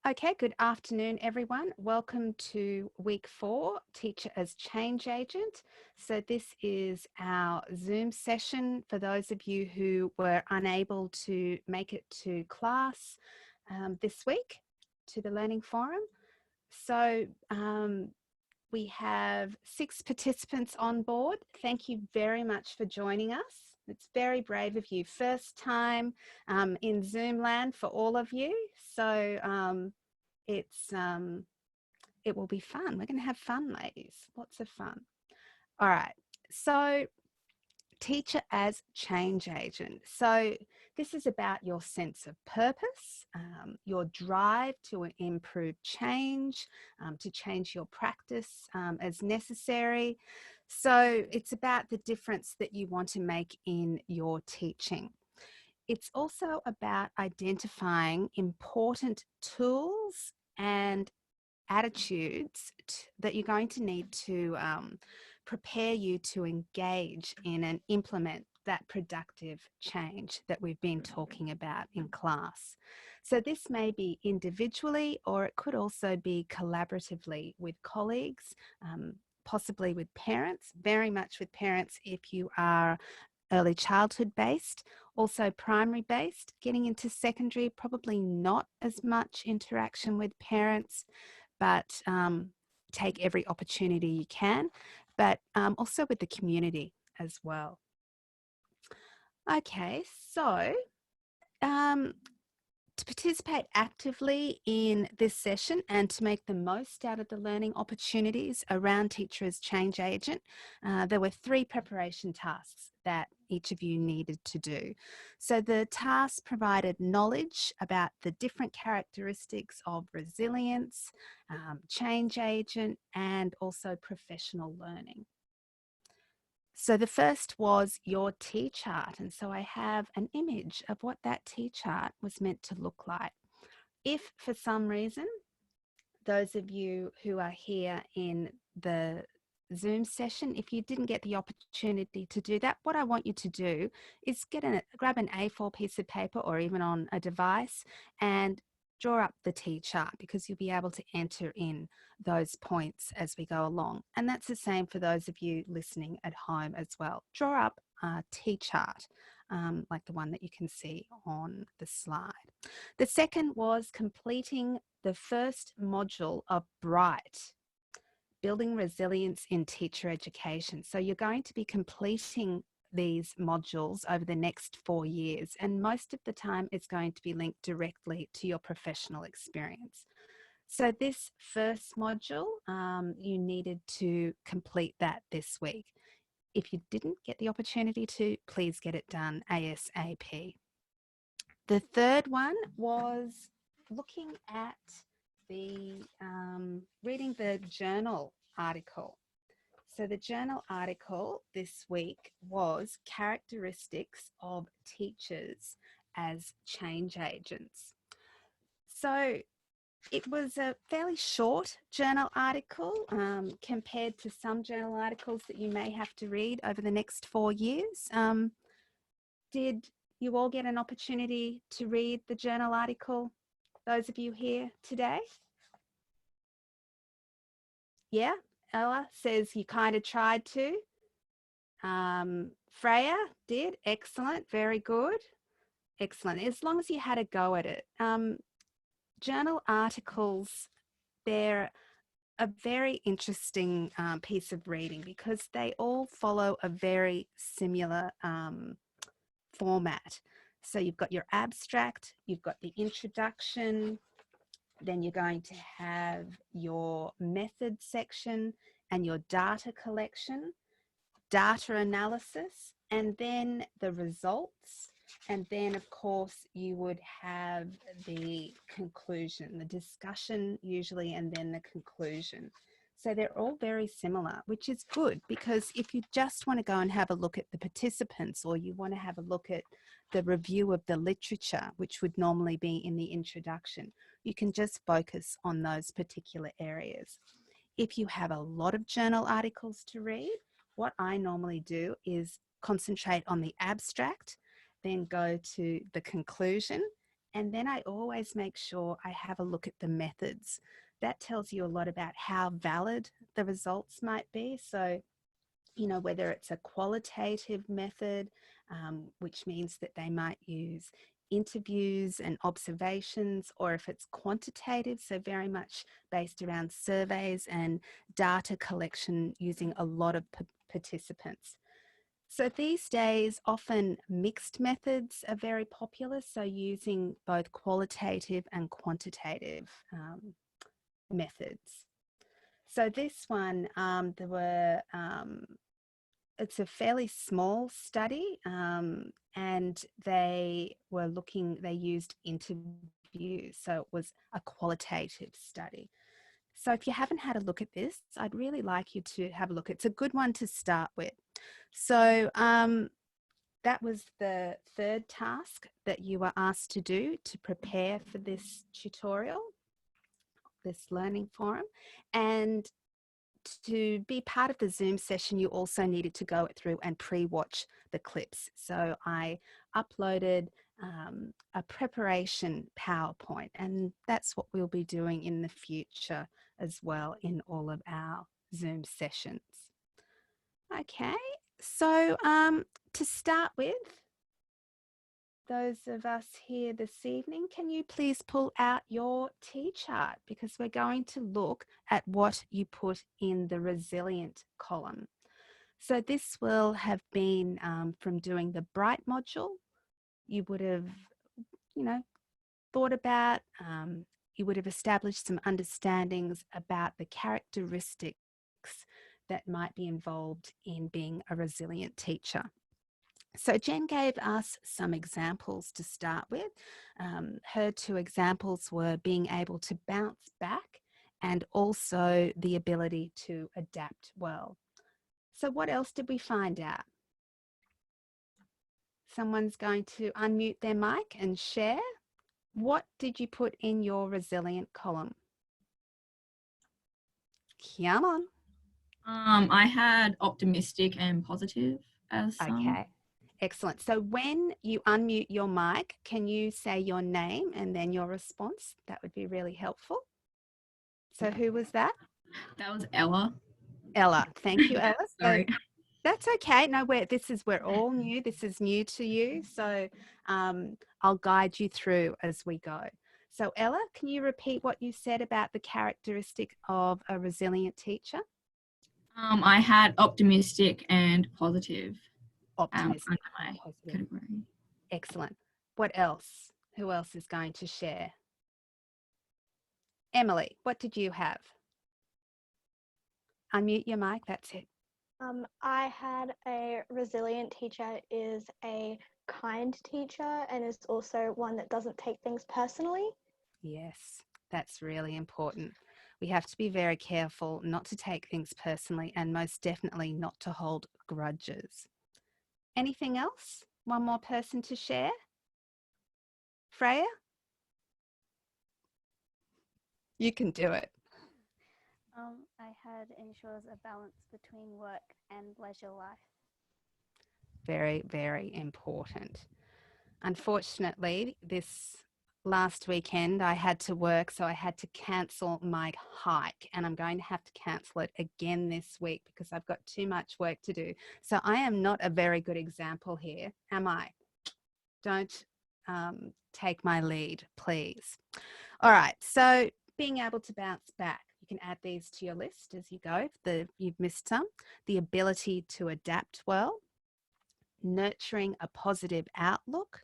Okay, good afternoon, everyone. Welcome to week 4, Teacher as Change Agent. So this is our Zoom session for those of you who were unable to make it to class this week, to the Learning Forum. So we have 6 participants on board. Thank you very much for joining us. It's very brave of you. First time in Zoom land for all of you. So it will be fun. We're going to have fun, ladies. Lots of fun. All right. So teacher as change agent. So this is about your sense of purpose, your drive to improve change, to change your practice as necessary. So it's about the difference that you want to make in your teaching. It's also about identifying important tools and attitudes that you're going to need to prepare you to engage in and implement that productive change that we've been talking about in class. So this may be individually, or it could also be collaboratively with colleagues, possibly with parents, very much with parents if you are early childhood based, also primary based. Getting into secondary, probably not as much interaction with parents, but take every opportunity you can, but also with the community as well. Okay, so to participate actively in this session and to make the most out of the learning opportunities around Teacher as Change Agent, there were 3 preparation tasks that each of you needed to do. So the tasks provided knowledge about the different characteristics of resilience, change agent, and also professional learning. So the first was your T-chart, and so I have an image of what that T-chart was meant to look like. If for some reason, those of you who are here in the Zoom session, if you didn't get the opportunity to do that, what I want you to do is grab an A4 piece of paper or even on a device and draw up the T-chart, because you'll be able to enter in those points as we go along. And that's the same for those of you listening at home as well. Draw up a T-chart like the one that you can see on the slide. The second was completing the first module of BRIGHT, Building Resilience in Teacher Education. So you're going to be completing these modules over the next 4 years, and most of the time it's going to be linked directly to your professional experience. So this first module, you needed to complete that this week. If you didn't get the opportunity to, please get it done ASAP. The third one was looking at the reading the journal article. So the journal article this week was Characteristics of Teachers as Change Agents. So it was a fairly short journal article compared to some journal articles that you may have to read over the next 4 years. Did you all get an opportunity to read the journal article, those of you here today? Yeah, Ella says you kind of tried to. Freya did. Excellent. Very good. Excellent. As long as you had a go at it. Journal articles, they're a very interesting piece of reading because they all follow a very similar format. So you've got your abstract, you've got the introduction, then you're going to have your method section and your data collection, data analysis, and then the results. And then, of course, you would have the conclusion, the discussion usually, and then the conclusion. So they're all very similar, which is good, because if you just want to go and have a look at the participants, or you want to have a look at the review of the literature, which would normally be in the introduction, you can just focus on those particular areas. If you have a lot of journal articles to read, what I normally do is concentrate on the abstract, then go to the conclusion, And then I always make sure I have a look at the methods. That tells you a lot about how valid the results might be. So, you know, whether it's a qualitative method, which means that they might use interviews and observations, or if it's quantitative, so very much based around surveys and data collection using a lot of participants. So these days, often mixed methods are very popular, so using both qualitative and quantitative methods. So this one, it's a fairly small study, and they used interviews, so it was a qualitative study. So if you haven't had a look at this, I'd really like you to have a look. It's a good one to start with. So that was the third task that you were asked to do to prepare for this tutorial, this learning forum. And to be part of the Zoom session, you also needed to go through and pre-watch the clips. So I uploaded a preparation PowerPoint, and that's what we'll be doing in the future as well in all of our Zoom sessions. Okay, so to start with, those of us here this evening, can you please pull out your T-chart, because we're going to look at what you put in the resilient column. So this will have been from doing the Bright module. You would have, you know, thought about, you would have established some understandings about the characteristics that might be involved in being a resilient teacher. So Jen gave us some examples to start with. Her two examples were being able to bounce back and also the ability to adapt well. So what else did we find out? Someone's going to unmute their mic and share. What did you put in your resilient column? Come on. I had optimistic and positive as some. Okay, excellent. So when you unmute your mic, can you say your name and then your response? That would be really helpful. So who was that? That was Ella. Ella. Thank you, Ella. Sorry. So that's okay. No, we're all new. This is new to you. So I'll guide you through as we go. So Ella, can you repeat what you said about the characteristic of a resilient teacher? I had optimistic and positive Optimistic under and my positive. category. Excellent. What else? Who else is going to share? Emily, what did you have? Unmute your mic. That's it. I had a resilient teacher is a kind teacher and is also one that doesn't take things personally. Yes, that's really important. We have to be very careful not to take things personally and most definitely not to hold grudges. Anything else? One more person to share? Freya? You can do it. I had ensures a balance between work and leisure life. Very, very important. Unfortunately, this last weekend I had to work, so I had to cancel my hike, and I'm going to have to cancel it again this week because I've got too much work to do. So I am not a very good example here, am I? Don't take my lead, please. All right, so being able to bounce back. You can add these to your list as you go. You've missed some. The ability to adapt well, nurturing a positive outlook,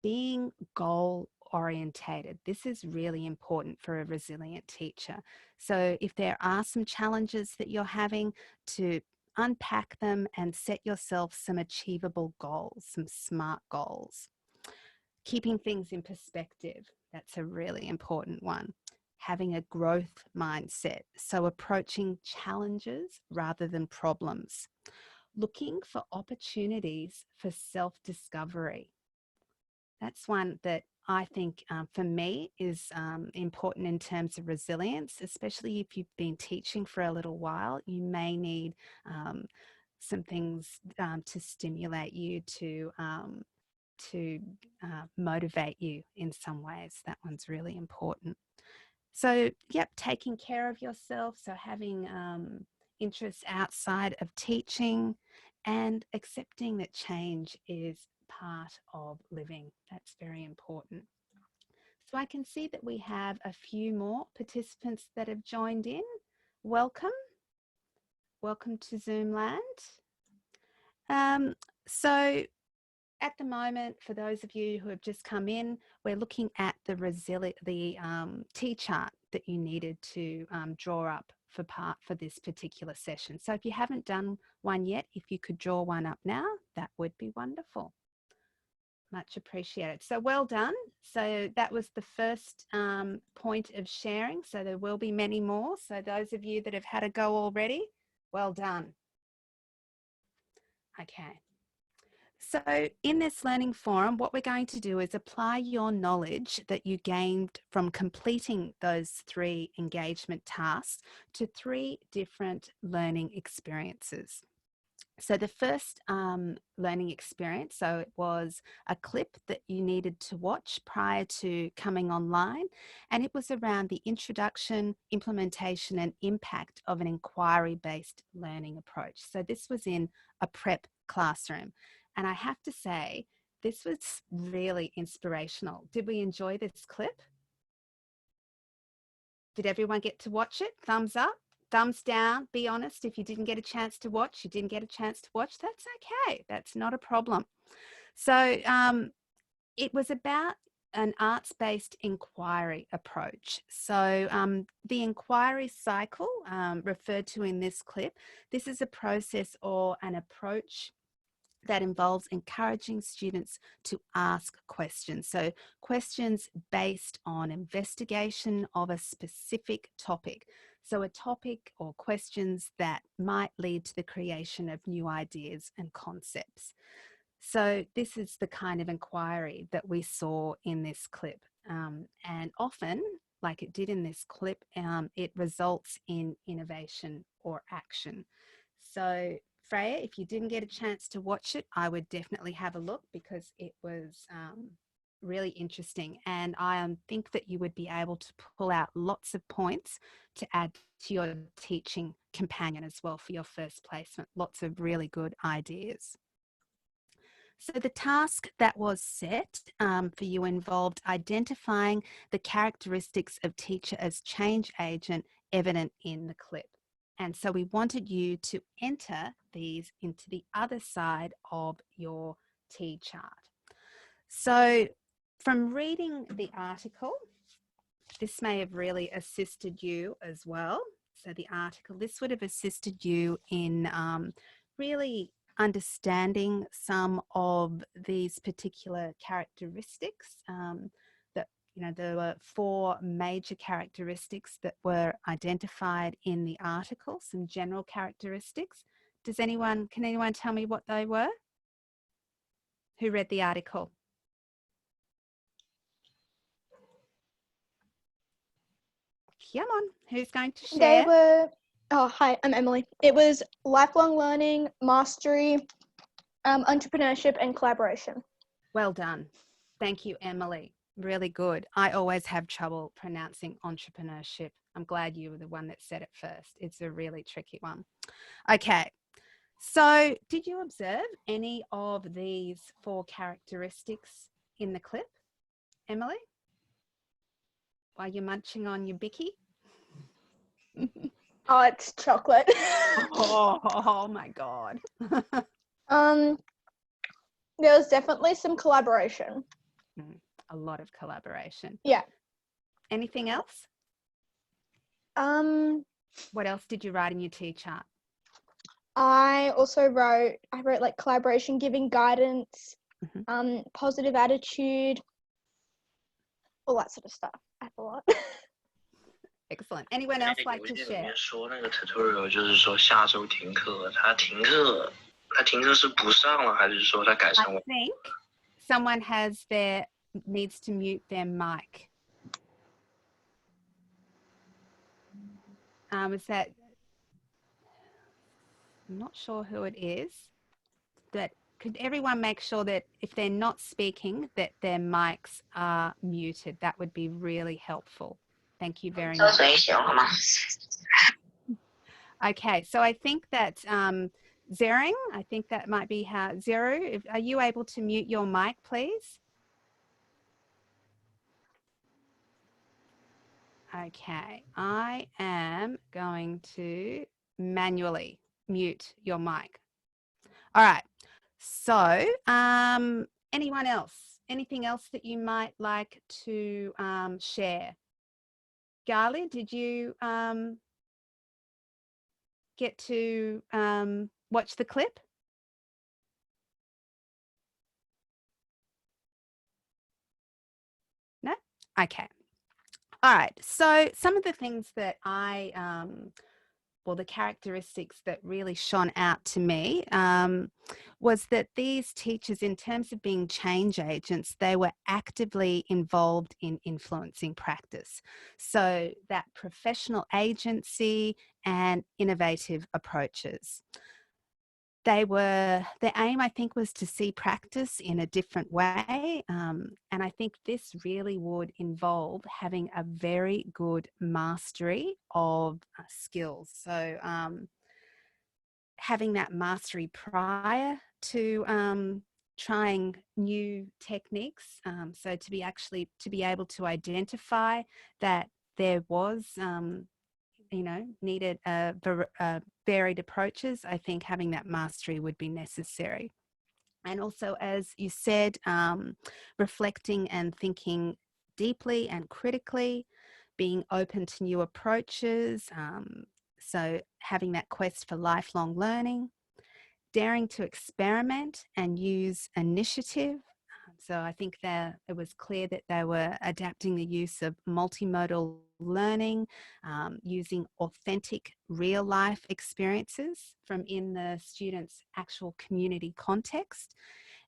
being goal orientated. This is really important for a resilient teacher. So if there are some challenges that you're having, to unpack them and set yourself some achievable goals, some SMART goals. Keeping things in perspective, that's a really important one. Having a growth mindset, so approaching challenges rather than problems. Looking for opportunities for self-discovery. That's one that I think for me is important in terms of resilience, especially if you've been teaching for a little while. You may need some things to stimulate you to to motivate you in some ways. That one's really important. So, yep, taking care of yourself. So having interests outside of teaching and accepting that change is part of living. That's very important. So I can see that we have a few more participants that have joined in. Welcome. Welcome to Zoom land. So at the moment, for those of you who have just come in, we're looking at the T-chart that you needed to draw up for this particular session. So if you haven't done one yet, if you could draw one up now, that would be wonderful. Much appreciated. So well done. So that was the first point of sharing. So there will be many more. So those of you that have had a go already, well done. Okay. So in this learning forum, what we're going to do is apply your knowledge that you gained from completing those 3 engagement tasks to 3 different learning experiences. So the first learning experience, so it was a clip that you needed to watch prior to coming online, and it was around the introduction, implementation and impact of an inquiry-based learning approach. So this was in a prep classroom. And I have to say, this was really inspirational. Did we enjoy this clip? Did everyone get to watch it? Thumbs up, thumbs down. Be honest, if you didn't get a chance to watch, you didn't get a chance to watch, that's okay. That's not a problem. So it was about an arts-based inquiry approach. So the inquiry cycle referred to in this clip, this is a process or an approach that involves encouraging students to ask questions. So questions based on investigation of a specific topic. So a topic or questions that might lead to the creation of new ideas and concepts. So this is the kind of inquiry that we saw in this clip. And often, like it did in this clip, it results in innovation or action. So Freya, if you didn't get a chance to watch it, I would definitely have a look because it was really interesting. And I think that you would be able to pull out lots of points to add to your teaching companion as well for your first placement. Lots of really good ideas. So the task that was set for you involved identifying the characteristics of teacher as change agent evident in the clip. And so we wanted you to enter these into the other side of your T-chart. So from reading the article, this may have really assisted you as well. So the article, this would have assisted you in really understanding some of these particular characteristics that, you know, there were 4 major characteristics that were identified in the article, some general characteristics. Can anyone tell me what they were? Who read the article? Come on, who's going to share? They were, oh, hi, I'm Emily. It was lifelong learning, mastery, entrepreneurship, and collaboration. Well done. Thank you, Emily. Really good. I always have trouble pronouncing entrepreneurship. I'm glad you were the one that said it first. It's a really tricky one. Okay. So did you observe any of these 4 characteristics in the clip, Emily? While you're munching on your bicky? Oh, it's chocolate. Oh my God. There was definitely some collaboration. A lot of collaboration. Yeah. Anything else? What else did you write in your T-chart? I wrote like collaboration, giving guidance, positive attitude, all that sort of stuff. I have a lot. Excellent. Anyone else like to share? 说那个 tutorial 就是说下周停课，他停课是不上了，还是说他改成？ I think someone needs to mute their mic. Is that? I'm not sure who it is, but Could everyone make sure that if they're not speaking, that their mics are muted? That would be really helpful. Thank you very much. Okay, so I think that Zering, I think that might be how, Zero, are you able to mute your mic, please? Okay, I am going to manually mute your mic. All right, so anyone else? Anything else that you might like to share? Gali, did you get to watch the clip? No? Okay. All right. So some of the things that the characteristics that really shone out to me was that these teachers, in terms of being change agents, they were actively involved in influencing practice. So that professional agency and innovative approaches. Their aim, I think, was to see practice in a different way. And I think this really would involve having a very good mastery of skills. So having that mastery prior to trying new techniques. So to be able to identify that there was needed varied approaches, I think having that mastery would be necessary. And also, as you said, reflecting and thinking deeply and critically, being open to new approaches. So having that quest for lifelong learning, daring to experiment and use initiative. So I think that it was clear that they were adapting the use of multimodal learning, using authentic real life experiences from in the students' actual community context.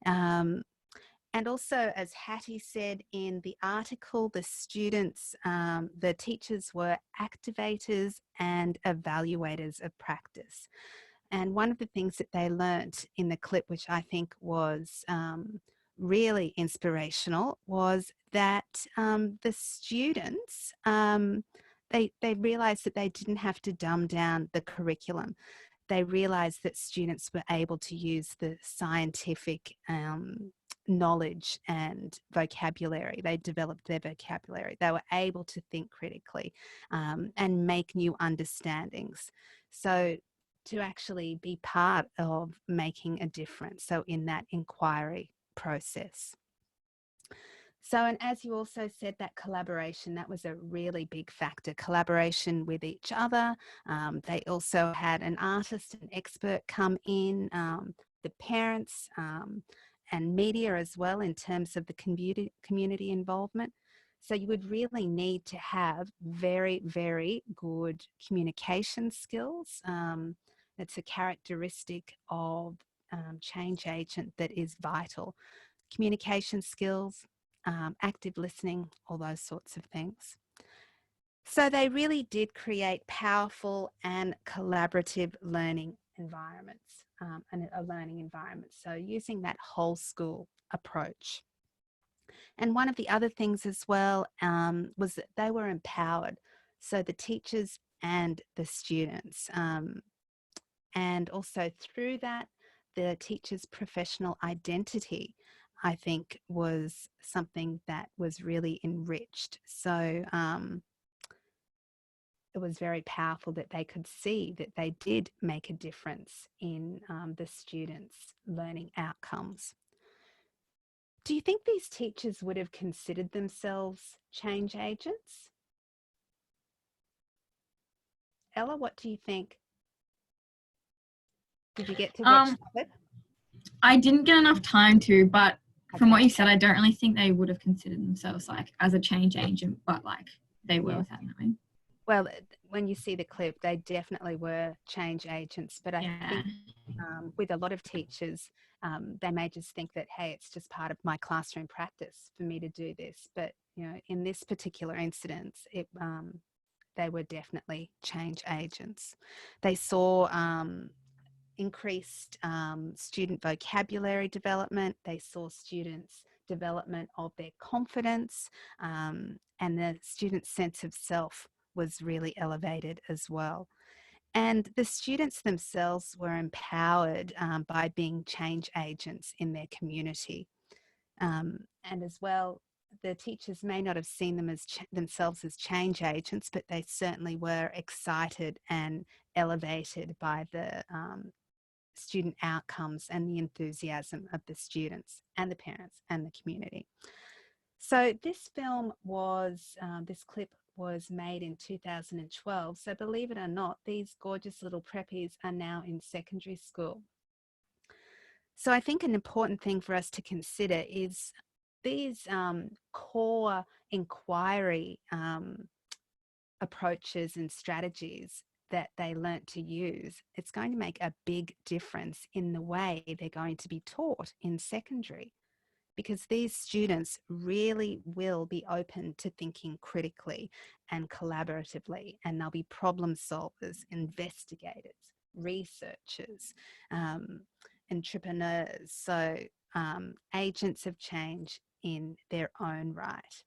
And also, as Hattie said in the article, the students, the teachers were activators and evaluators of practice. And one of the things that they learnt in the clip, which I think was really inspirational, was that the students, they realised that they didn't have to dumb down the curriculum. They realised that students were able to use the scientific knowledge and vocabulary. They developed their vocabulary. They were able to think critically and make new understandings. So to actually be part of making a difference, so in that inquiry process. So, and as you also said, that collaboration, that was a really big factor, collaboration with each other. They also had an artist, an expert come in, the parents and media as well in terms of the community involvement. So you would really need to have very, very good communication skills. It's a characteristic of change agent that is vital. Communication skills, active listening, all those sorts of things. So they really did create powerful and collaborative learning environments and a learning environment. So using that whole school approach. And one of the other things as well was that they were empowered. So the teachers and the students. And also through that, the teacher's professional identity, I think, was something that was really enriched. So it was very powerful that they could see that they did make a difference in the students' learning outcomes. Do you think these teachers would have considered themselves change agents? Ella, what do you think? Did you get to watch the clip? I didn't get enough time to, but from what you said, I don't really think they would have considered themselves like as a change agent, but like they were without knowing. Well, when you see the clip, they definitely were change agents. But I think with a lot of teachers, they may just think that, hey, it's just part of my classroom practice for me to do this. But, you know, in this particular incident, they were definitely change agents. They saw increased student vocabulary development. They saw students' development of their confidence, and the student's sense of self was really elevated as well. And the students themselves were empowered by being change agents in their community. And as well, the teachers may not have seen them as themselves as change agents, but they certainly were excited and elevated by the student outcomes and the enthusiasm of the students and the parents and the community. So this film was, this clip was made in 2012. So believe it or not, these gorgeous little preppies are now in secondary school. So I think an important thing for us to consider is these core inquiry approaches and strategies that they learnt to use. It's going to make a big difference in the way they're going to be taught in secondary, because these students really will be open to thinking critically and collaboratively, and they'll be problem solvers, investigators, researchers, entrepreneurs, so agents of change in their own right.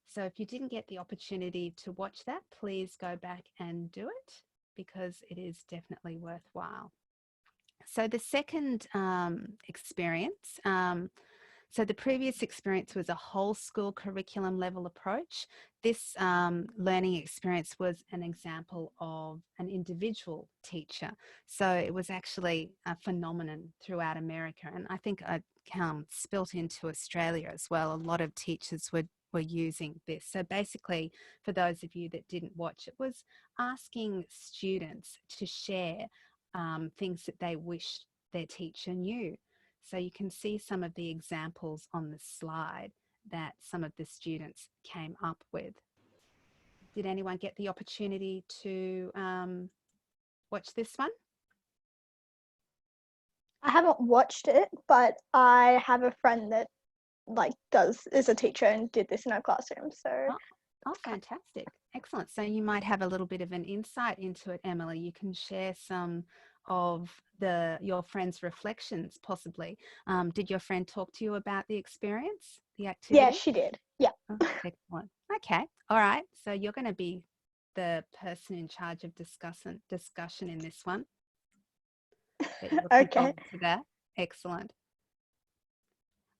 So if you didn't get the opportunity to watch that, please go back and do it, because it is definitely worthwhile. So the second experience, so the previous experience was a whole school curriculum level approach. This learning experience was an example of an individual teacher. So it was actually a phenomenon throughout America, and I think it spilt into Australia as well. A lot of teachers were using this. So basically, for those of you that didn't watch, it was asking students to share things that they wished their teacher knew. So you can see some of the examples on the slide that some of the students came up with. Did anyone get the opportunity to watch this one? I haven't watched it, but I have a friend that is a teacher and did this in our classroom. So oh, fantastic. Excellent. So you might have a little bit of an insight into it, Emily. You can share some of your friend's reflections, possibly. Did your friend talk to you about the experience, the activity? Yeah, she did. Yeah. Oh, excellent. Okay. All right. So you're going to be the person in charge of discussion in this one. Okay. To that. Excellent.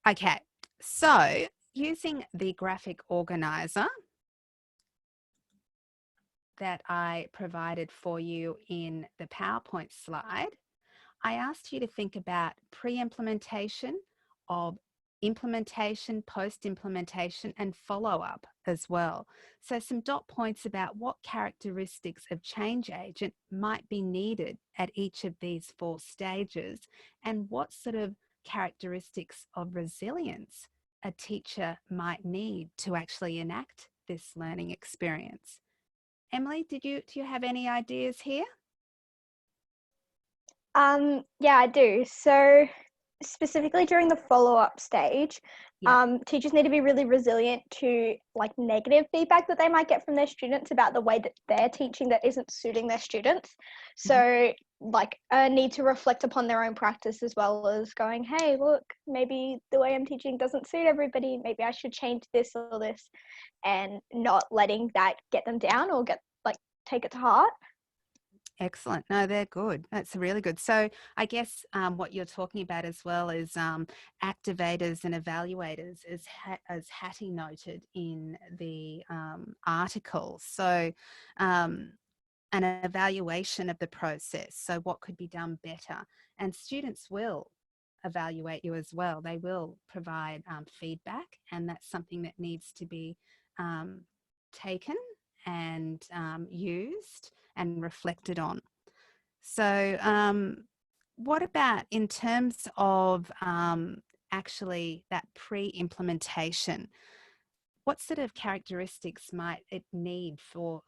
Okay. So using the graphic organizer that I provided for you in the PowerPoint slide, I asked you to think about pre-implementation, of implementation, post-implementation, and follow-up as well. So some dot points about what characteristics of change agent might be needed at each of these 4 stages, and what sort of characteristics of resilience a teacher might need to actually enact this learning experience. Emily, do you have any ideas here? Yeah, I do. So specifically during the follow-up stage, teachers need to be really resilient to negative feedback that they might get from their students about the way that they're teaching that isn't suiting their students. So need to reflect upon their own practice, as well as going, hey, look, maybe the way I'm teaching doesn't suit everybody. Maybe I should change this or this, and not letting that get them down or take it to heart. Excellent. No, they're good. That's really good. So I guess what you're talking about as well is activators and evaluators, as Hattie noted in the article. So an evaluation of the process. So what could be done better? And students will evaluate you as well. They will provide feedback, and that's something that needs to be taken and used and reflected on. So what about in terms of actually that pre-implementation? What sort of characteristics might it need for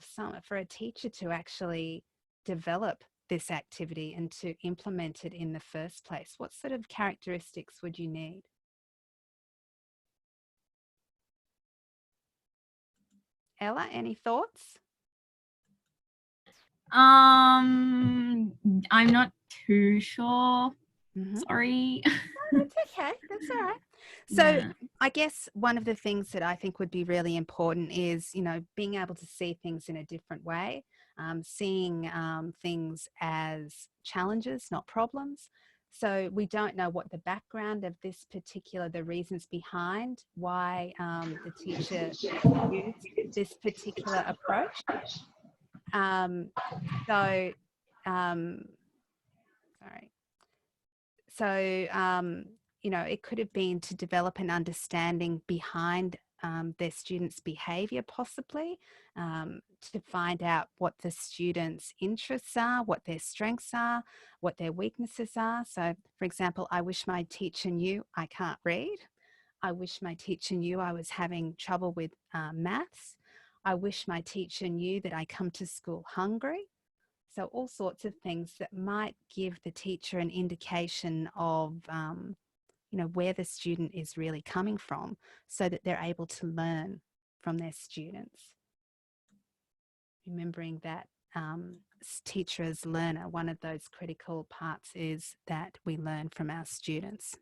a teacher to actually develop this activity and to implement it in the first place? What sort of characteristics would you need? Ella, any thoughts? I'm not too sure. Mhm. Sorry. No, that's okay. That's all right. So Yeah. I guess one of the things that I think would be really important is, being able to see things in a different way, seeing things as challenges, not problems. So we don't know what the background of the reasons behind why the teacher used this particular approach. Um, so, um, sorry. So, it could have been to develop an understanding behind their students' behaviour, possibly, to find out what the students' interests are, what their strengths are, what their weaknesses are. So, for example, I wish my teacher knew I can't read. I wish my teacher knew I was having trouble with maths. I wish my teacher knew that I come to school hungry. So all sorts of things that might give the teacher an indication of, where the student is really coming from, so that they're able to learn from their students. Remembering that teacher as learner, one of those critical parts is that we learn from our students.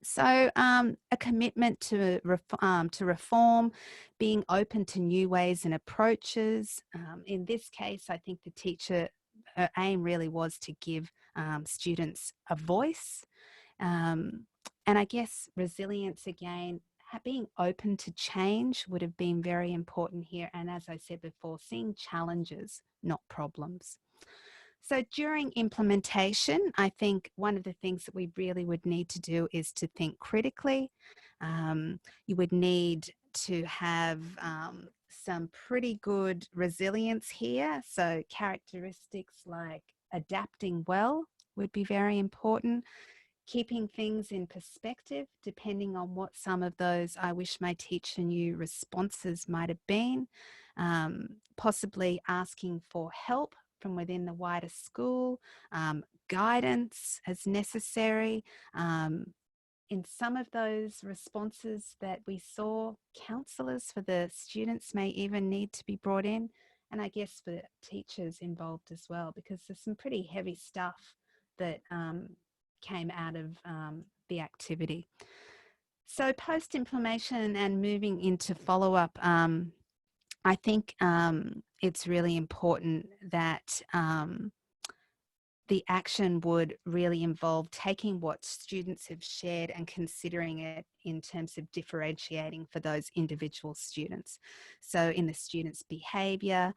So a commitment to reform, being open to new ways and approaches. In this case, I think the teacher, her aim really was to give students a voice. And I guess resilience again, being open to change would have been very important here. And as I said before, seeing challenges, not problems. So during implementation, I think one of the things that we really would need to do is to think critically. You would need to have some pretty good resilience here. So characteristics like adapting well would be very important. Keeping things in perspective, depending on what some of those I wish my teacher knew responses might have been. Possibly asking for help from within the wider school, guidance as necessary. In some of those responses that we saw, counsellors for the students may even need to be brought in, and I guess for teachers involved as well, because there's some pretty heavy stuff that came out of the activity. So post-implementation and moving into follow-up, I think it's really important that the action would really involve taking what students have shared and considering it in terms of differentiating for those individual students. So in the students' behaviour,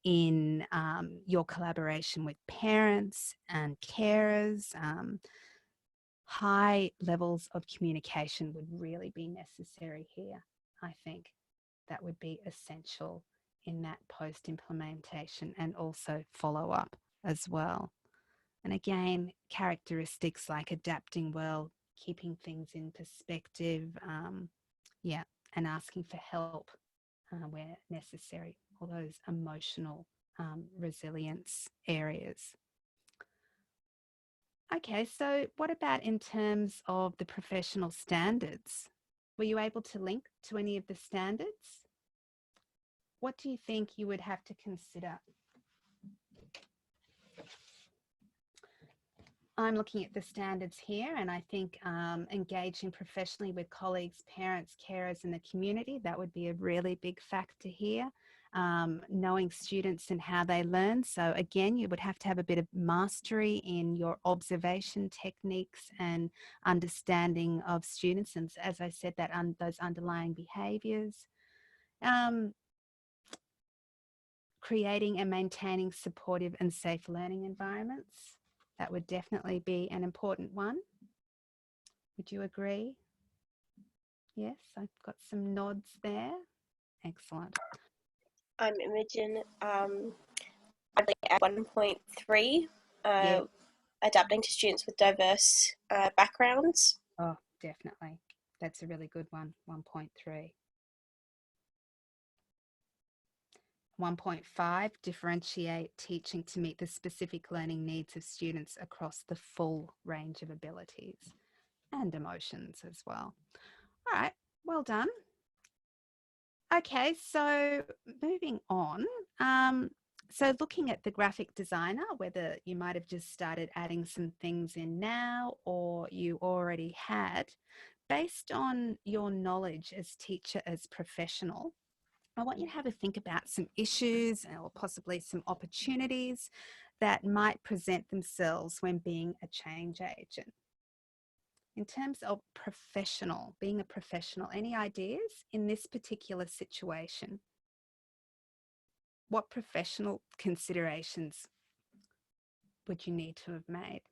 in your collaboration with parents and carers, high levels of communication would really be necessary here. I think that would be essential in that post-implementation and also follow-up as well. And again, characteristics like adapting well, keeping things in perspective, and asking for help where necessary, all those emotional resilience areas. Okay, so what about in terms of the professional standards? Were you able to link to any of the standards? What do you think you would have to consider? I'm looking at the standards here, and I think engaging professionally with colleagues, parents, carers in the community, that would be a really big factor here. Knowing students and how they learn. So again, you would have to have a bit of mastery in your observation techniques and understanding of students. And as I said, that those underlying behaviours. Creating and maintaining supportive and safe learning environments. That would definitely be an important one. Would you agree? Yes, I've got some nods there. Excellent. I'm Imogen. I'd like at 1.3, adapting to students with diverse backgrounds. Oh, definitely. That's a really good one, 1.3. 1.5, differentiate teaching to meet the specific learning needs of students across the full range of abilities and emotions as well. All right, well done. Okay, so moving on. So looking at the graphic designer, whether you might have just started adding some things in now or you already had, based on your knowledge as teacher, as professional, I want you to have a think about some issues or possibly some opportunities that might present themselves when being a change agent. In terms of professional, being a professional, any ideas in this particular situation? What professional considerations would you need to have made?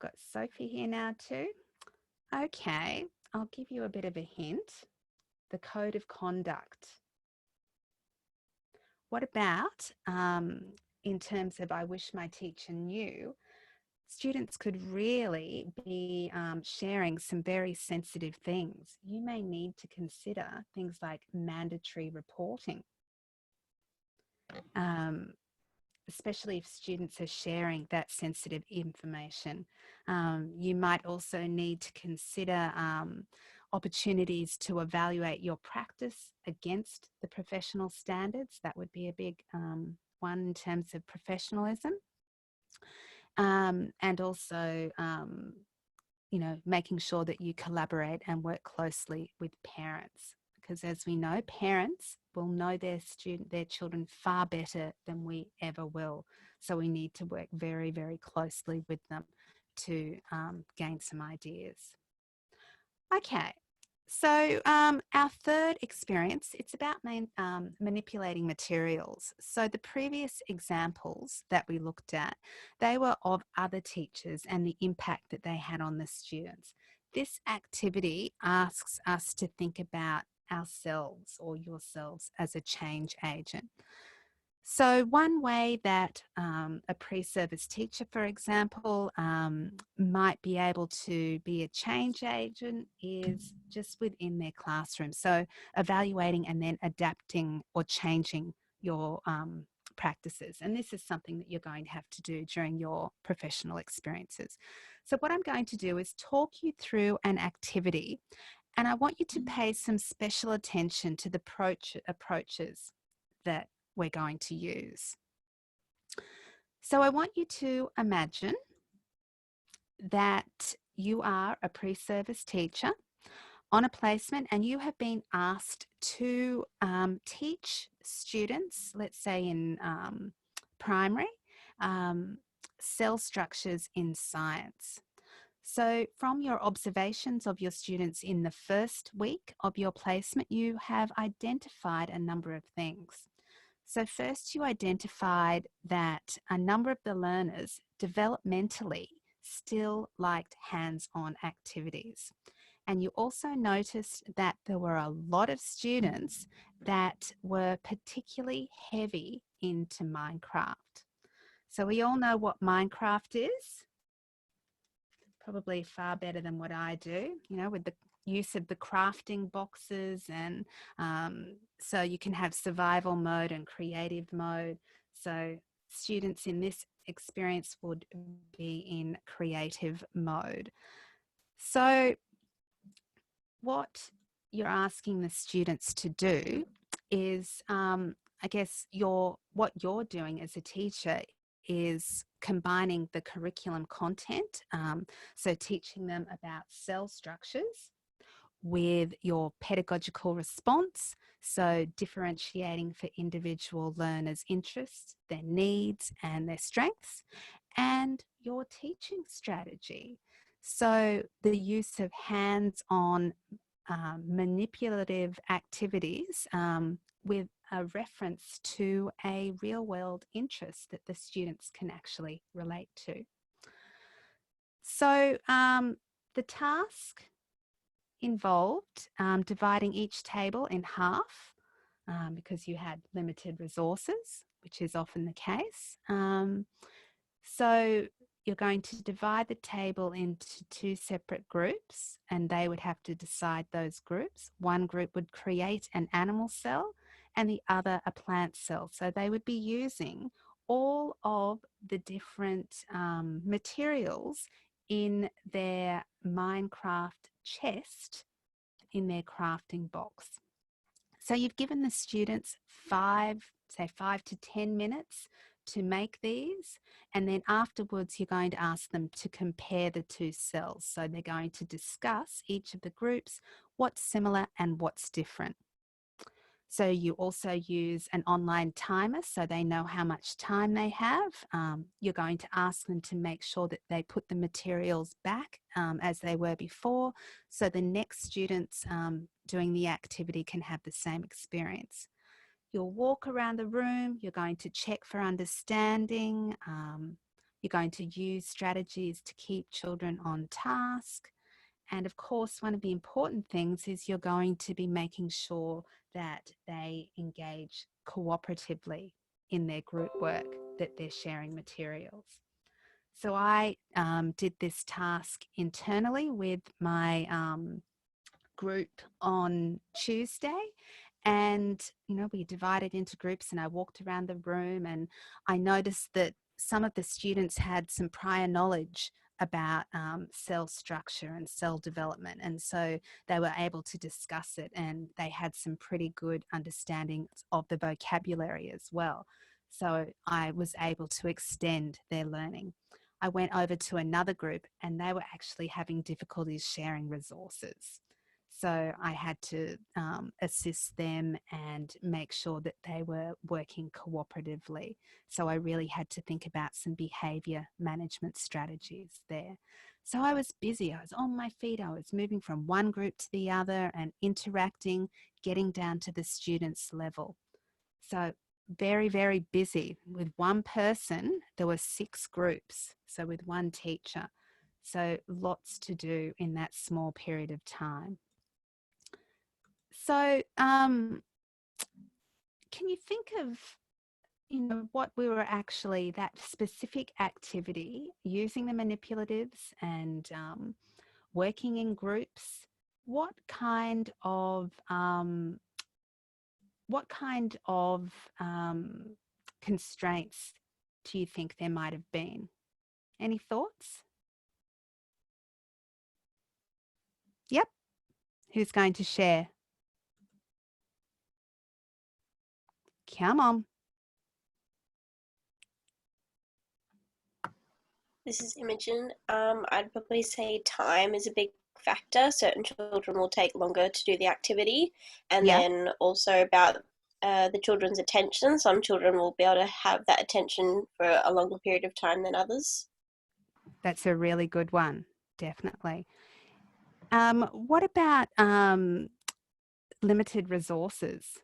Got Sophie here now too. Okay, I'll give you a bit of a hint. The code of conduct. What about in terms of I wish my teacher knew? Students could really be sharing some very sensitive things. You may need to consider things like mandatory reporting, especially if students are sharing that sensitive information. You might also need to consider opportunities to evaluate your practice against the professional standards. That would be a big one in terms of professionalism. And also, you know, making sure that you collaborate and work closely with parents, because as we know, parents will know their children far better than we ever will. So we need to work very, very closely with them to gain some ideas. Okay. So our third experience, it's about manipulating materials. So the previous examples that we looked at, they were of other teachers and the impact that they had on the students. This activity asks us to think about ourselves or yourselves as a change agent. So one way that a pre-service teacher, for example, might be able to be a change agent is just within their classroom. So evaluating and then adapting or changing your practices. And this is something that you're going to have to do during your professional experiences. So what I'm going to do is talk you through an activity, and I want you to pay some special attention to the approaches that we're going to use. So I want you to imagine that you are a pre-service teacher on a placement and you have been asked to teach students, let's say in primary, cell structures in science. So from your observations of your students in the first week of your placement, you have identified a number of things. So first you identified that a number of the learners developmentally still liked hands-on activities. And you also noticed that there were a lot of students that were particularly heavy into Minecraft. So we all know what Minecraft is. Probably far better than what I do, you know, with the use of the crafting boxes, and so you can have survival mode and creative mode. So students in this experience would be in creative mode. So what you're asking the students to do is, I guess what you're doing as a teacher is combining the curriculum content, so teaching them about cell structures, with your pedagogical response, so differentiating for individual learners' interests, their needs and their strengths, and your teaching strategy. So the use of hands-on manipulative activities with a reference to a real-world interest that the students can actually relate to. So the task involved dividing each table in half because you had limited resources, which is often the case. So you're going to divide the table into two separate groups, and they would have to decide those groups. One group would create an animal cell and the other a plant cell. So they would be using all of the different materials in their Minecraft chest in their crafting box. So you've given the students 5 to 10 minutes to make these, and then afterwards you're going to ask them to compare the two cells. So they're going to discuss each of the groups, what's similar and what's different. So you also use an online timer so they know how much time they have. You're going to ask them to make sure that they put the materials back as they were before, so the next students doing the activity can have the same experience. You'll walk around the room, you're going to check for understanding, you're going to use strategies to keep children on task. And of course, one of the important things is you're going to be making sure that they engage cooperatively in their group work, that they're sharing materials. So I did this task internally with my group on Tuesday. And, you know, we divided into groups and I walked around the room and I noticed that some of the students had some prior knowledge about cell structure and cell development. And so they were able to discuss it and they had some pretty good understanding of the vocabulary as well. So I was able to extend their learning. I went over to another group and they were actually having difficulties sharing resources. So I had to assist them and make sure that they were working cooperatively. So I really had to think about some behaviour management strategies there. So I was busy, I was on my feet, I was moving from one group to the other and interacting, getting down to the students' level. So very, very busy. With one person, there were 6 groups, so with one teacher. So lots to do in that small period of time. So can you think of, you know, what we were actually, that specific activity, using the manipulatives and working in groups, what kind of constraints do you think there might have been? Any thoughts? Yep. Who's going to share? Come on. This is Imogen. I'd probably say time is a big factor. Certain children will take longer to do the activity, and then also about the children's attention. Some children will be able to have that attention for a longer period of time than others. That's a really good one, definitely. What about limited resources?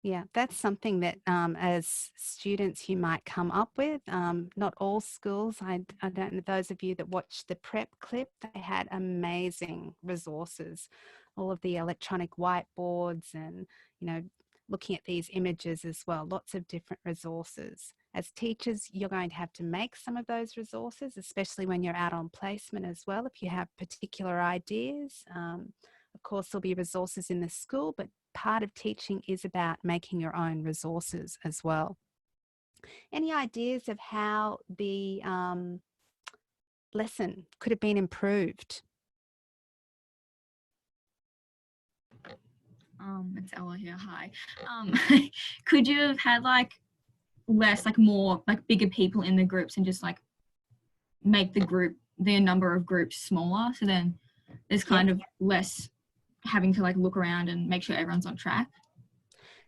Yeah, that's something that as students you might come up with. Not all schools, I don't know, those of you that watched the prep clip, they had amazing resources. All of the electronic whiteboards and, you know, looking at these images as well, lots of different resources. As teachers, you're going to have to make some of those resources, especially when you're out on placement as well, if you have particular ideas. Of course, there'll be resources in the school, but part of teaching is about making your own resources as well. Any ideas of how the lesson could have been improved? It's Ella here. Hi. Could you have had like less, like more, like bigger people in the groups and just like make the number of groups smaller, so then there's kind of less having to like look around and make sure everyone's on track?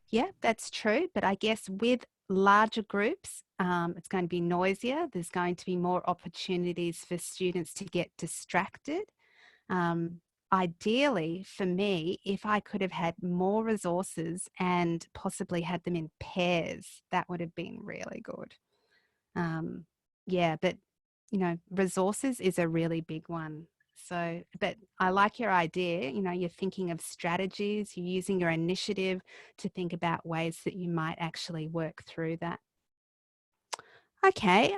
Yeah, that's true. But I guess with larger groups, it's going to be noisier. There's going to be more opportunities for students to get distracted. Ideally, for me, if I could have had more resources and possibly had them in pairs, that would have been really good. Yeah, but, you know, resources is a really big one. So, but I like your idea. You know, you're thinking of strategies, you're using your initiative to think about ways that you might actually work through that. Okay,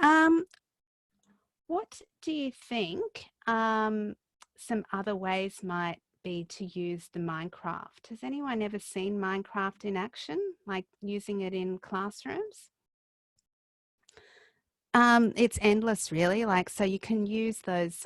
what do you think some other ways might be to use the Minecraft? Has anyone ever seen Minecraft in action, like using it in classrooms? It's endless, really. Like, so you can use those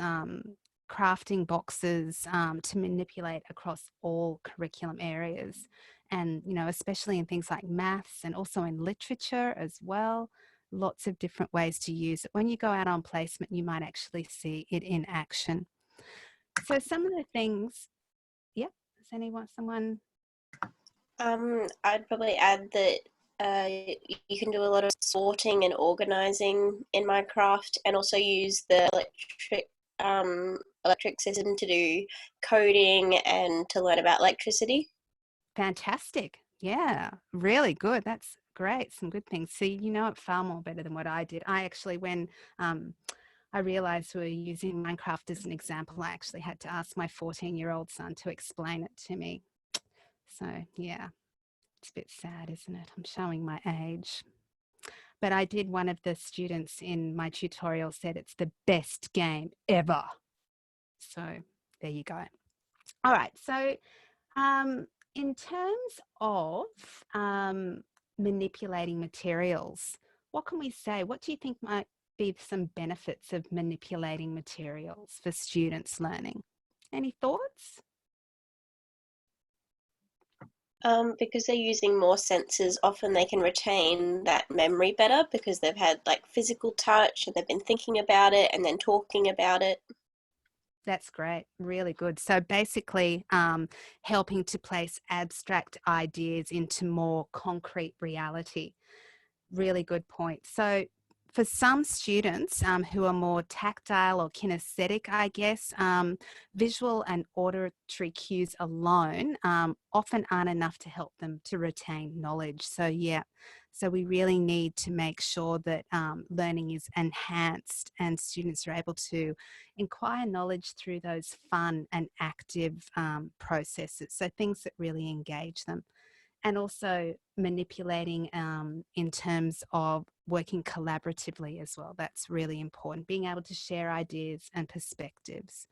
crafting boxes to manipulate across all curriculum areas. And, you know, especially in things like maths and also in literature as well, lots of different ways to use it. When you go out on placement, you might actually see it in action. So some of the things, yeah, does someone? I'd probably add that you can do a lot of sorting and organizing in Minecraft, and also use the electric system to do coding and to learn about electricity. Fantastic. Yeah, really good. That's great. Some good things. See, you know it far more better than what I did. I actually, when I realized we were using Minecraft as an example, I actually had to ask my 14-year-old son to explain it to me. So, yeah, it's a bit sad, isn't it? I'm showing my age. But I did, one of the students in my tutorial said it's the best game ever. So there you go. All right. So in terms of manipulating materials, what can we say? What do you think might be some benefits of manipulating materials for students learning? Any thoughts? Because they're using more senses, often they can retain that memory better because they've had like physical touch and they've been thinking about it and then talking about it. That's great. Really good. So basically helping to place abstract ideas into more concrete reality. Really good point. So for some students who are more tactile or kinesthetic, I guess, visual and auditory cues alone often aren't enough to help them to retain knowledge. So yeah, so we really need to make sure that learning is enhanced and students are able to acquire knowledge through those fun and active processes. So things that really engage them. And also manipulating in terms of working collaboratively as well. That's really important, being able to share ideas and perspectives.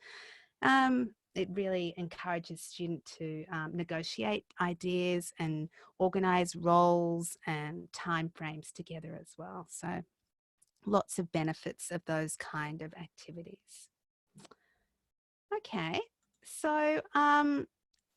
It really encourages students to negotiate ideas and organise roles and timeframes together as well. So lots of benefits of those kind of activities. Okay, so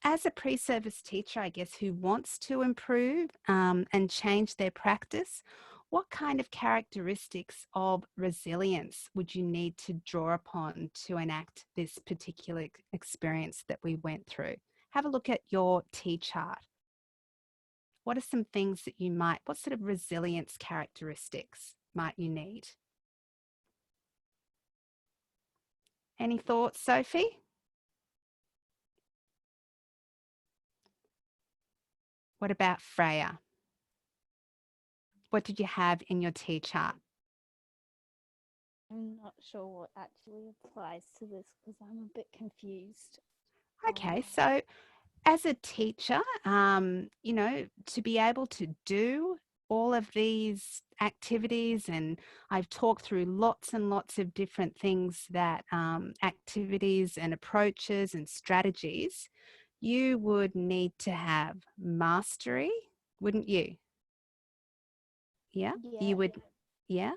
as a pre-service teacher, I guess, who wants to improve and change their practice, what kind of characteristics of resilience would you need to draw upon to enact this particular experience that we went through? Have a look at your T chart. What are some things that you might, what sort of resilience characteristics might you need? Any thoughts, Sophie? What about Freya? What did you have in your T chart? I'm not sure what actually applies to this because I'm a bit confused. Okay, so as a teacher, you know, to be able to do all of these activities, and I've talked through lots and lots of different things that activities and approaches and strategies, you would need to have mastery, wouldn't you? Yeah, you would, yeah.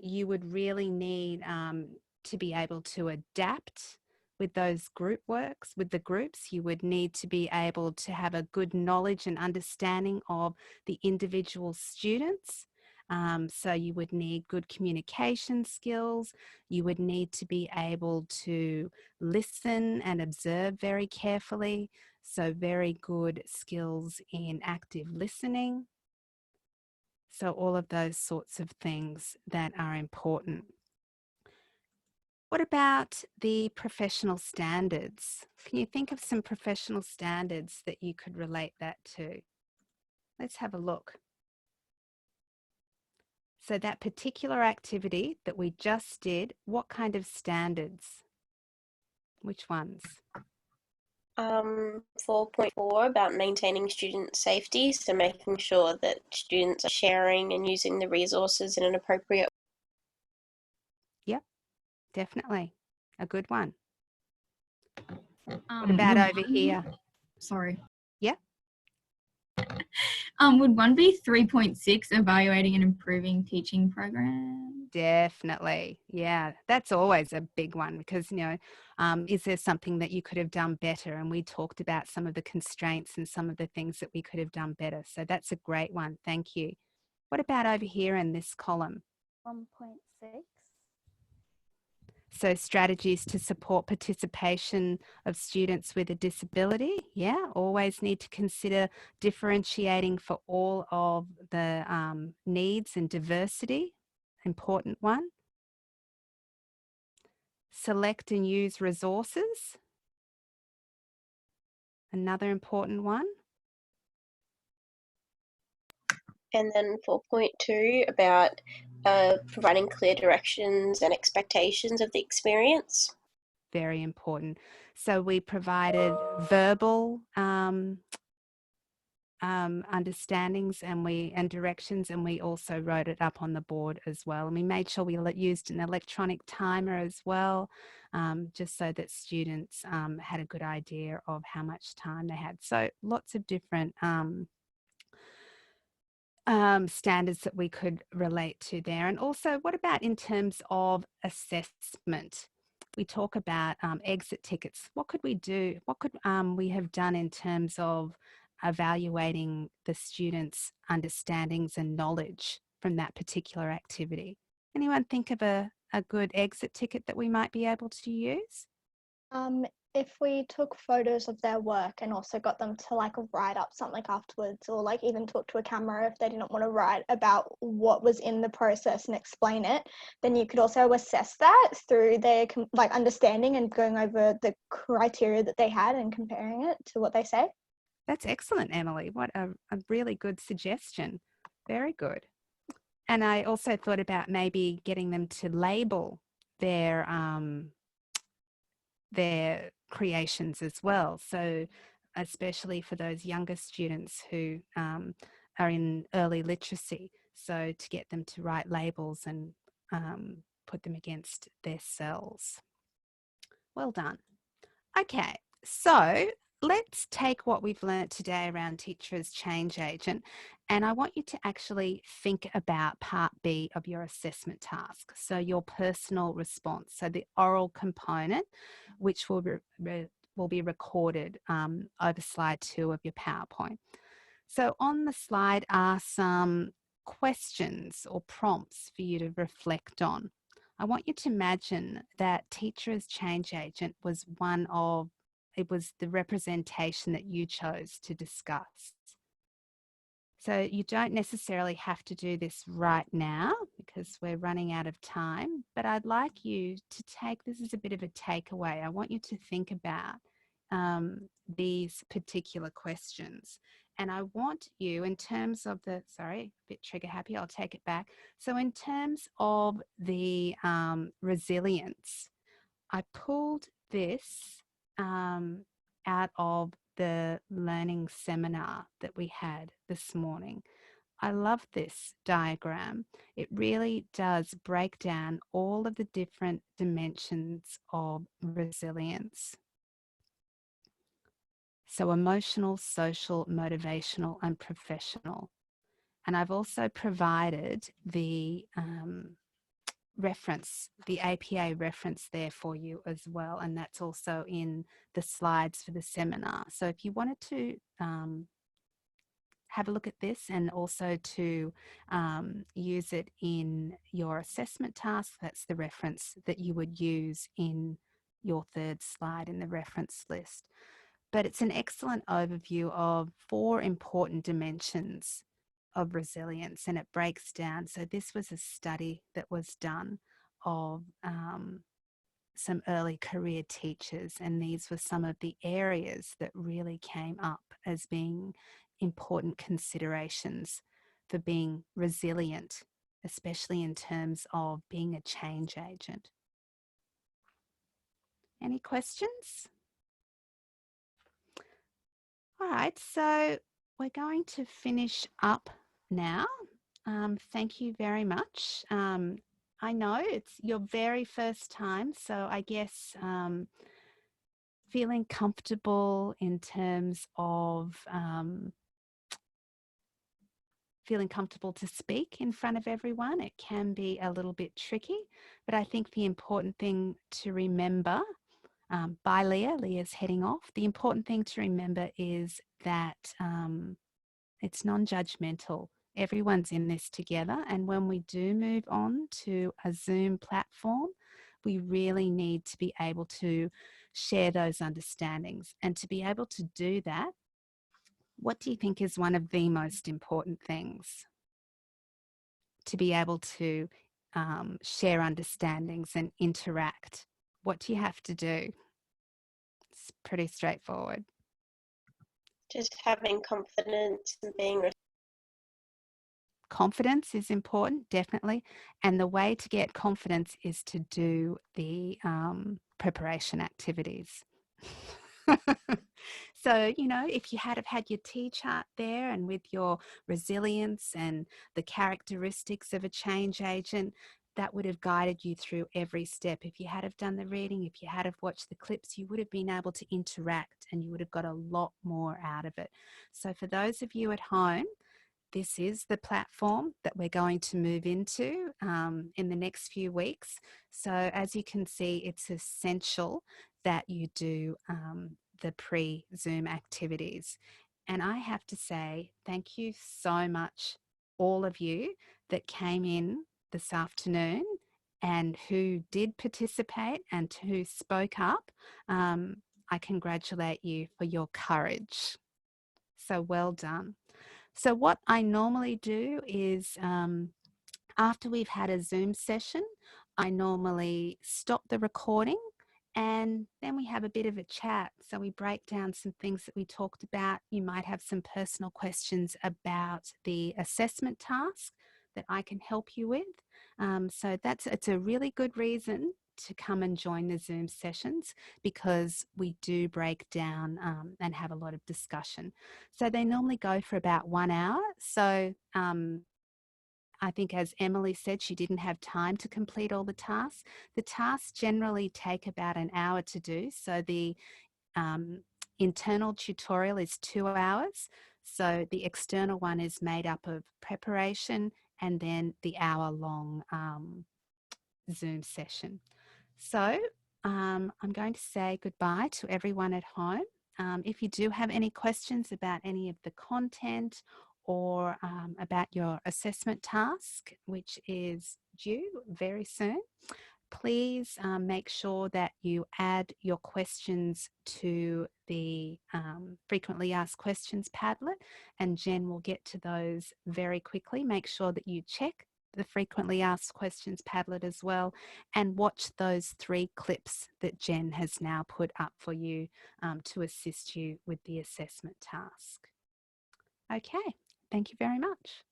You would really need to be able to adapt with those group works, with the groups. You would need to be able to have a good knowledge and understanding of the individual students. So you would need good communication skills. You would need to be able to listen and observe very carefully. So very good skills in active listening. So all of those sorts of things that are important. What about the professional standards? Can you think of some professional standards that you could relate that to? Let's have a look. So that particular activity that we just did, what kind of standards? Which ones? 4.4 about maintaining student safety, so making sure that students are sharing and using the resources in an appropriate way. Yep, definitely. A good one. What about over here? Sorry. Yeah. Would one be 3.6, evaluating and improving teaching program? Definitely. Yeah, that's always a big one because, is there something that you could have done better? And we talked about some of the constraints and some of the things that we could have done better. So that's a great one. Thank you. What about over here in this column? 1.6. So strategies to support participation of students with a disability. Yeah, always need to consider differentiating for all of the needs and diversity. Important one. Select and use resources. Another important one. And then 4.2 about providing clear directions and expectations of the experience. Very important. So we provided verbal understandings and directions, and we also wrote it up on the board as well. And we made sure we used an electronic timer as well, just so that students had a good idea of how much time they had. So lots of different standards that we could relate to there. And also, what about in terms of assessment? We talk about exit tickets. What could we do? What could we have done in terms of evaluating the students' understandings and knowledge from that particular activity? Anyone think of a good exit ticket that we might be able to use? If we took photos of their work and also got them to like write up something afterwards, or like even talk to a camera if they didn't want to write about what was in the process and explain it, then you could also assess that through their like understanding and going over the criteria that they had and comparing it to what they say. That's excellent, Emily. What a really good suggestion. Very good. And I also thought about maybe getting them to label their creations as well. So especially for those younger students who are in early literacy. So to get them to write labels and put them against their cells. Well done. Okay, so let's take what we've learnt today around teacher as change agent, and I want you to actually think about part B of your assessment task. So your personal response, so the oral component, which will be recorded over slide 2 of your PowerPoint. So on the slide are some questions or prompts for you to reflect on. I want you to imagine that teacher as change agent was it was the representation that you chose to discuss. So you don't necessarily have to do this right now because we're running out of time, but I'd like you to this is a bit of a takeaway. I want you to think about these particular questions. And I want you, in terms of sorry, a bit trigger happy, I'll take it back. So in terms of the resilience, I pulled this out of the learning seminar that we had this morning. I love this diagram. It really does break down all of the different dimensions of resilience. So emotional, social, motivational, and professional. And I've also provided the reference, the APA reference there for you as well. And that's also in the slides for the seminar. So if you wanted to have a look at this and also to use it in your assessment task, that's the reference that you would use in your third slide in the reference list. But it's an excellent overview of 4 important dimensions of resilience, and it breaks down. So this was a study that was done of some early career teachers, and these were some of the areas that really came up as being important considerations for being resilient, especially in terms of being a change agent. Any questions? All right, so we're going to finish up now. Thank you very much. I know it's your very first time, so I guess feeling comfortable in terms of feeling comfortable to speak in front of everyone. It can be a little bit tricky, but I think the important thing to remember, bye Leah, Leah's heading off. The important thing to remember is that it's non-judgmental. Everyone's in this together, and when we do move on to a Zoom platform, we really need to be able to share those understandings. And to be able to do that, what do you think is one of the most important things? To be able to share understandings and interact. What do you have to do? It's pretty straightforward. Just having confidence and being. Confidence is important, definitely. And the way to get confidence is to do the preparation activities. So, you know, if you had had your T chart there and with your resilience and the characteristics of a change agent, that would have guided you through every step. If you had have done the reading, if you had have watched the clips, you would have been able to interact and you would have got a lot more out of it. So for those of you at home, this is the platform that we're going to move into in the next few weeks. So as you can see, it's essential that you do the pre-Zoom activities. And I have to say, thank you so much, all of you that came in this afternoon and who did participate and who spoke up. I congratulate you for your courage. So well done. So what I normally do is after we've had a Zoom session, I normally stop the recording and then we have a bit of a chat. So we break down some things that we talked about. You might have some personal questions about the assessment task that I can help you with. So it's a really good reason to come and join the Zoom sessions because we do break down and have a lot of discussion. So they normally go for about 1 hour. So I think as Emily said, she didn't have time to complete all the tasks. The tasks generally take about an hour to do. So the internal tutorial is 2 hours. So the external one is made up of preparation and then the hour-long Zoom session. So I'm going to say goodbye to everyone at home. If you do have any questions about any of the content or about your assessment task, which is due very soon, please make sure that you add your questions to the frequently asked questions Padlet, and Jen will get to those very quickly. Make sure that you check the frequently asked questions Padlet as well and watch those 3 clips that Jen has now put up for you to assist you with the assessment task. Okay, thank you very much.